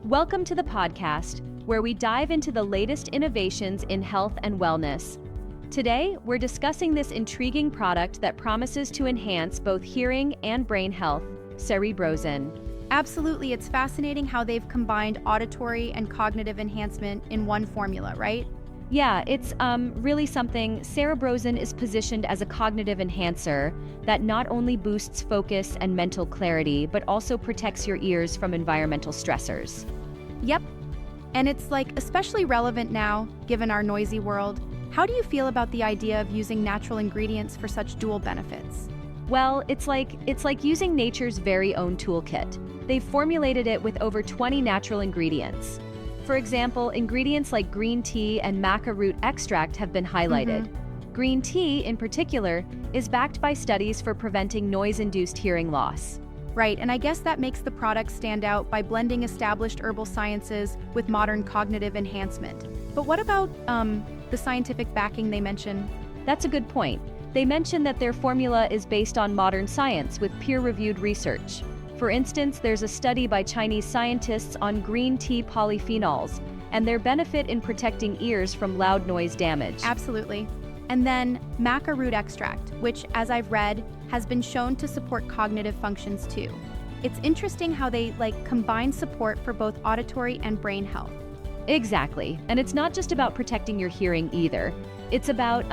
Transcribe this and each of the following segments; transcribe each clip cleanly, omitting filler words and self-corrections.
Welcome to the podcast, where we dive into the latest innovations in health and wellness. Today, we're discussing this intriguing product that promises to enhance both hearing and brain health, Cerebrozen. Absolutely, it's fascinating how they've combined auditory and cognitive enhancement in one formula, right? Yeah, it's really something. Cerebrozen is positioned as a cognitive enhancer that not only boosts focus and mental clarity, but also protects your ears from environmental stressors. Yep, and it's especially relevant now, given our noisy world. How do you feel about the idea of using natural ingredients for such dual benefits? Well, it's like using nature's very own toolkit. They've formulated it with over 20 natural ingredients. For example, ingredients like green tea and maca root extract have been highlighted. Green tea, in particular, is backed by studies for preventing noise-induced hearing loss. Right, and I guess that makes the product stand out by blending established herbal sciences with modern cognitive enhancement. But what about the scientific backing they mention? That's a good point. They mention that their formula is based on modern science with peer-reviewed research. For instance, there's a study by Chinese scientists on green tea polyphenols and their benefit in protecting ears from loud noise damage. Absolutely. And then maca root extract, which, as I've read, has been shown to support cognitive functions too. It's interesting how they combine support for both auditory and brain health. Exactly. And it's not just about protecting your hearing either. It's about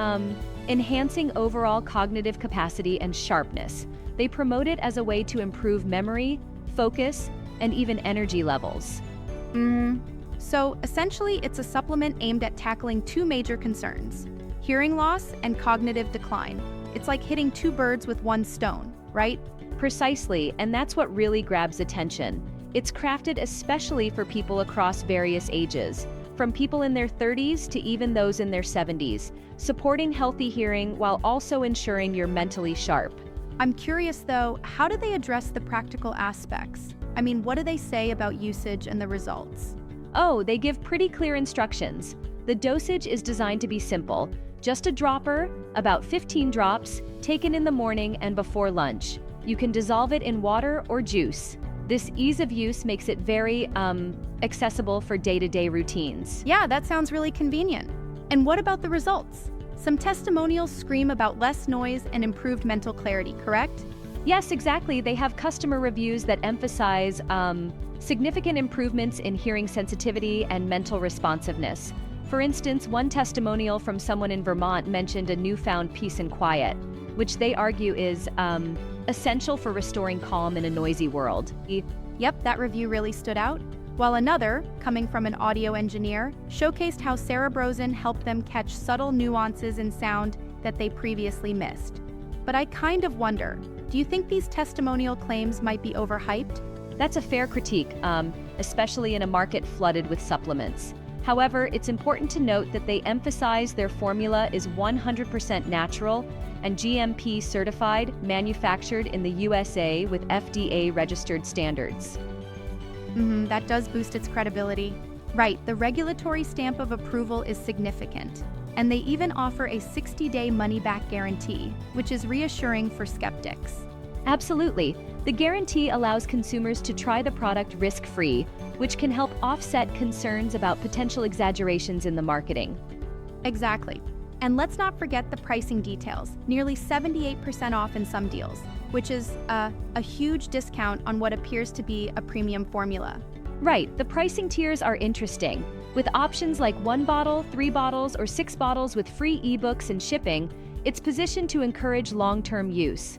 enhancing overall cognitive capacity and sharpness. They promote it as a way to improve memory, focus, and even energy levels. So essentially, it's a supplement aimed at tackling two major concerns: hearing loss and cognitive decline. It's like hitting two birds with one stone, right? Precisely, and that's what really grabs attention. It's crafted especially for people across various ages, from people in their 30s to even those in their 70s, supporting healthy hearing while also ensuring you're mentally sharp. I'm curious though, how do they address the practical aspects? I mean, what do they say about usage and the results? Oh, they give pretty clear instructions. The dosage is designed to be simple. Just a dropper, about 15 drops, taken in the morning and before lunch. You can dissolve it in water or juice. This ease of use makes it very, accessible for day-to-day routines. Yeah, that sounds really convenient. And what about the results? Some testimonials scream about less noise and improved mental clarity, correct? Yes, exactly. They have customer reviews that emphasize significant improvements in hearing sensitivity and mental responsiveness. For instance, one testimonial from someone in Vermont mentioned a newfound peace and quiet, which they argue is essential for restoring calm in a noisy world. Yep, that review really stood out. While another, coming from an audio engineer, showcased how Cerebrozen helped them catch subtle nuances in sound that they previously missed. But I kind of wonder, do you think these testimonial claims might be overhyped? That's a fair critique, especially in a market flooded with supplements. However, it's important to note that they emphasize their formula is 100% natural and GMP certified, manufactured in the USA with FDA-registered standards. That does boost its credibility. Right, the regulatory stamp of approval is significant. And they even offer a 60-day money-back guarantee, which is reassuring for skeptics. Absolutely. The guarantee allows consumers to try the product risk-free, which can help offset concerns about potential exaggerations in the marketing. Exactly. And let's not forget the pricing details, nearly 78% off in some deals, which is a huge discount on what appears to be a premium formula. Right, the pricing tiers are interesting. With options like 1 bottle, 3 bottles, or 6 bottles with free ebooks and shipping, it's positioned to encourage long-term use.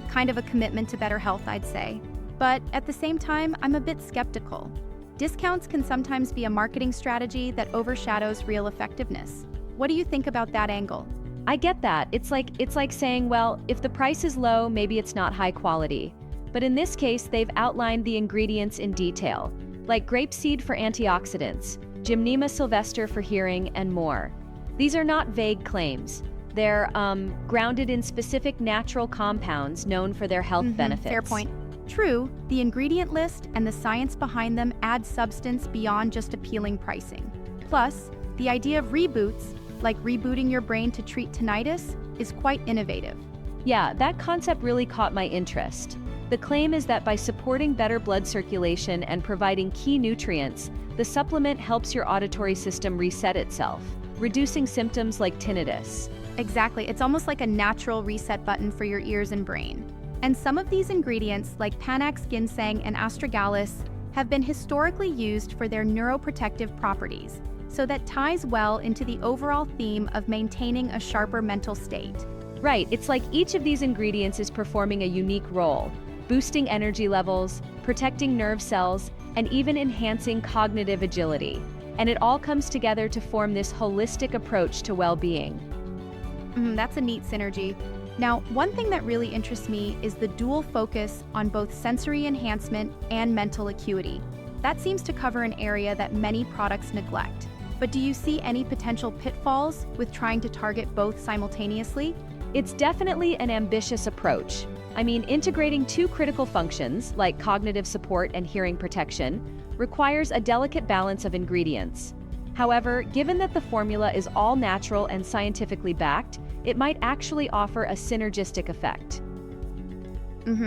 Kind of a commitment to better health, I'd say. But at the same time, I'm a bit skeptical. Discounts can sometimes be a marketing strategy that overshadows real effectiveness. What do you think about that angle? I get that. It's like saying, well, if the price is low, maybe it's not high quality. But in this case, they've outlined the ingredients in detail, like grapeseed for antioxidants, Gymnema sylvester for hearing, and more. These are not vague claims. They're grounded in specific natural compounds known for their health benefits. Fair point. True, the ingredient list and the science behind them add substance beyond just appealing pricing. Plus, the idea of reboots, like rebooting your brain to treat tinnitus, is quite innovative. Yeah, that concept really caught my interest. The claim is that by supporting better blood circulation and providing key nutrients, the supplement helps your auditory system reset itself, reducing symptoms like tinnitus. Exactly, it's almost like a natural reset button for your ears and brain. And some of these ingredients, like Panax ginseng and astragalus, have been historically used for their neuroprotective properties, so that ties well into the overall theme of maintaining a sharper mental state. Right, it's like each of these ingredients is performing a unique role, boosting energy levels, protecting nerve cells, and even enhancing cognitive agility. And it all comes together to form this holistic approach to well-being. That's a neat synergy. Now, one thing that really interests me is the dual focus on both sensory enhancement and mental acuity. That seems to cover an area that many products neglect. But do you see any potential pitfalls with trying to target both simultaneously? It's definitely an ambitious approach. I mean, integrating two critical functions, like cognitive support and hearing protection, requires a delicate balance of ingredients. However, given that the formula is all natural and scientifically backed, it might actually offer a synergistic effect.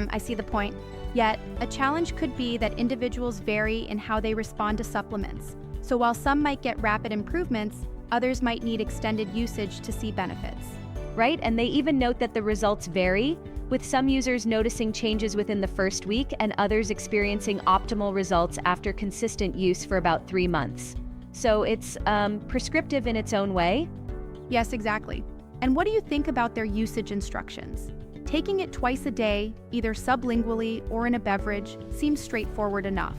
I see the point. Yet, a challenge could be that individuals vary in how they respond to supplements. So while some might get rapid improvements, others might need extended usage to see benefits. Right? And they even note that the results vary, with some users noticing changes within the first week and others experiencing optimal results after consistent use for about 3 months. So it's prescriptive in its own way. Yes, exactly. And what do you think about their usage instructions? Taking it twice a day, either sublingually or in a beverage, seems straightforward enough.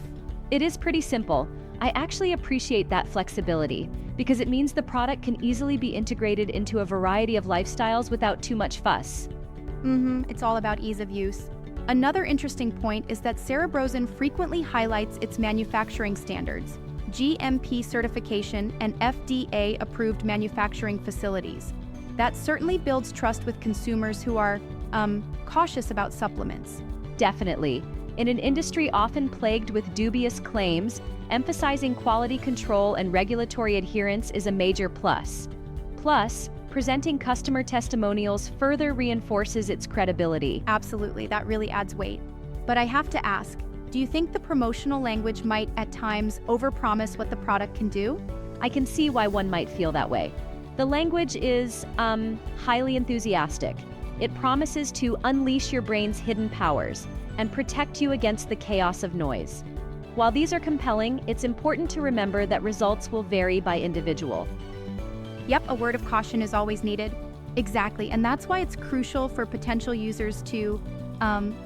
It is pretty simple. I actually appreciate that flexibility because it means the product can easily be integrated into a variety of lifestyles without too much fuss. It's all about ease of use. Another interesting point is that Cerebrozen frequently highlights its manufacturing standards, GMP certification, and FDA-approved manufacturing facilities. That certainly builds trust with consumers who are, cautious about supplements. Definitely. In an industry often plagued with dubious claims, emphasizing quality control and regulatory adherence is a major plus. Plus, presenting customer testimonials further reinforces its credibility. Absolutely, that really adds weight. But I have to ask, do you think the promotional language might at times overpromise what the product can do? I can see why one might feel that way. The language is, highly enthusiastic. It promises to unleash your brain's hidden powers and protect you against the chaos of noise. While these are compelling, it's important to remember that results will vary by individual. Yep, a word of caution is always needed. Exactly, and that's why it's crucial for potential users to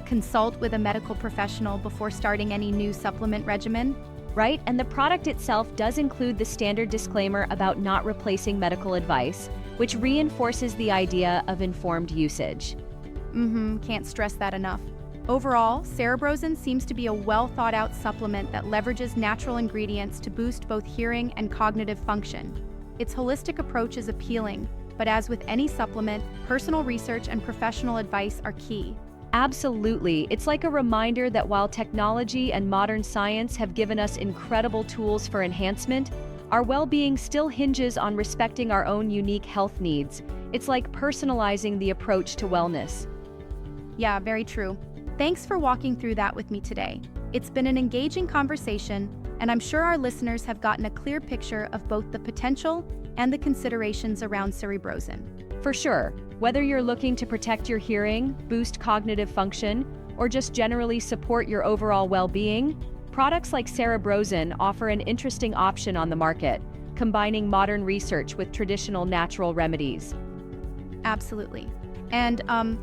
consult with a medical professional before starting any new supplement regimen. Right? And the product itself does include the standard disclaimer about not replacing medical advice, which reinforces the idea of informed usage. Can't stress that enough. Overall, Cerebrozen seems to be a well-thought-out supplement that leverages natural ingredients to boost both hearing and cognitive function. Its holistic approach is appealing, but as with any supplement, personal research and professional advice are key. Absolutely. It's like a reminder that while technology and modern science have given us incredible tools for enhancement, our well-being still hinges on respecting our own unique health needs. It's like personalizing the approach to wellness. Yeah, very true. Thanks for walking through that with me today. It's been an engaging conversation, and I'm sure our listeners have gotten a clear picture of both the potential and the considerations around Cerebrozen. For sure, whether you're looking to protect your hearing, boost cognitive function, or just generally support your overall well-being, products like Cerebrozen offer an interesting option on the market, combining modern research with traditional natural remedies. Absolutely. And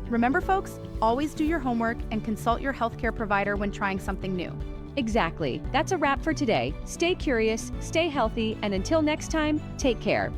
remember, folks, always do your homework and consult your healthcare provider when trying something new. Exactly. That's a wrap for today. Stay curious, stay healthy, and until next time, take care.